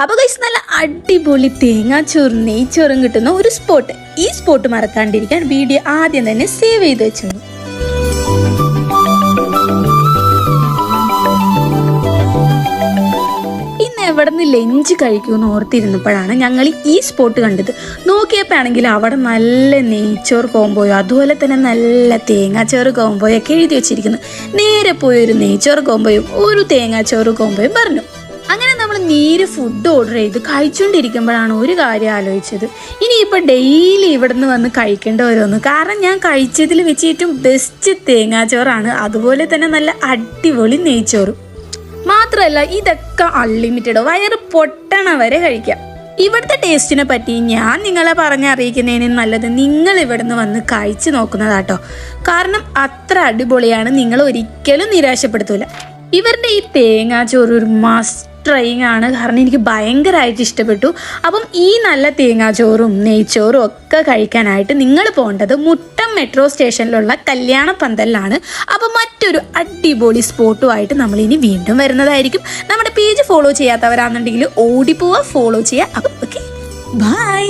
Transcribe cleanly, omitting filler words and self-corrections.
അപ്പോൾ ഗൈസ് നല്ല അടിപൊളി തേങ്ങാച്ചോറും നെയ്ച്ചോറും കിട്ടുന്ന ഒരു സ്പോട്ട്. ഈ സ്പോട്ട് മറക്കാണ്ടിരിക്കാൻ വീഡിയോ ആദ്യം തന്നെ സേവ് ചെയ്ത് വെച്ചു. ഇന്ന് എവിടെ നിന്ന് ലഞ്ച് കഴിക്കുമെന്ന് ഓർത്തിരുന്നപ്പോഴാണ് ഞങ്ങൾ ഈ സ്പോട്ട് കണ്ടത്. നോക്കിയപ്പോഴാണെങ്കിൽ അവിടെ നല്ല നെയ്ച്ചോറ് കോമ്പോയോ അതുപോലെ തന്നെ നല്ല തേങ്ങാച്ചോറ് കോമ്പോയൊക്കെ എഴുതി വെച്ചിരിക്കുന്നു. നേരെ പോയി ഒരു നെയ്ച്ചോറ് കോമ്പോയും ഒരു തേങ്ങാച്ചോറ് കോമ്പോയും പറഞ്ഞു. അങ്ങനെ നമ്മൾ നേരെ ഫുഡ് ഓർഡർ ചെയ്ത് കഴിച്ചുകൊണ്ടിരിക്കുമ്പോഴാണ് ഒരു കാര്യം ആലോചിച്ചത്. ഇനിയിപ്പോൾ ഡെയിലി ഇവിടെ നിന്ന് വന്ന് കഴിക്കേണ്ടി വരുമെന്ന്. കാരണം ഞാൻ കഴിച്ചതിൽ വെച്ച് ഏറ്റവും ബെസ്റ്റ് തേങ്ങാച്ചോറാണ്, അതുപോലെ തന്നെ നല്ല അടിപൊളി നെയ്ച്ചോറും. മാത്രമല്ല ഇതൊക്കെ അൺലിമിറ്റഡ്, വയറ് പൊട്ടണ വരെ കഴിക്കാം. ഇവിടുത്തെ ടേസ്റ്റിനെ പറ്റി ഞാൻ നിങ്ങളെ പറഞ്ഞറിയിക്കുന്നതിന് നല്ലത് നിങ്ങൾ ഇവിടെ നിന്ന് വന്ന് കഴിച്ച് നോക്കുന്നതാട്ടോ. കാരണം അത്ര അടിപൊളിയാണ്, നിങ്ങൾ ഒരിക്കലും നിരാശപ്പെടുത്തൂല. ഇവരുടെ ഈ തേങ്ങാച്ചോറ് ഒരു മസ്റ്റ് ട്രൈയിങ് ആണ്, കാരണം എനിക്ക് ഭയങ്കരമായിട്ട് ഇഷ്ടപ്പെട്ടു. അപ്പം ഈ നല്ല തേങ്ങാച്ചോറും നെയ്ച്ചോറും ഒക്കെ കഴിക്കാനായിട്ട് നിങ്ങൾ പോകേണ്ടത് മുട്ടം മെട്രോ സ്റ്റേഷനിലുള്ള കല്യാണ പന്തലിലാണ്. അപ്പം മറ്റൊരു അടിപൊളി സ്പോട്ടുമായിട്ട് നമ്മൾ ഇനി വീണ്ടും വരുന്നതായിരിക്കും. നമ്മുടെ പേജ് ഫോളോ ചെയ്യാത്തവരാണെന്നുണ്ടെങ്കിൽ ഓടിപ്പോവുക, ഫോളോ ചെയ്യുക. അപ്പം ഓക്കെ, ബൈ.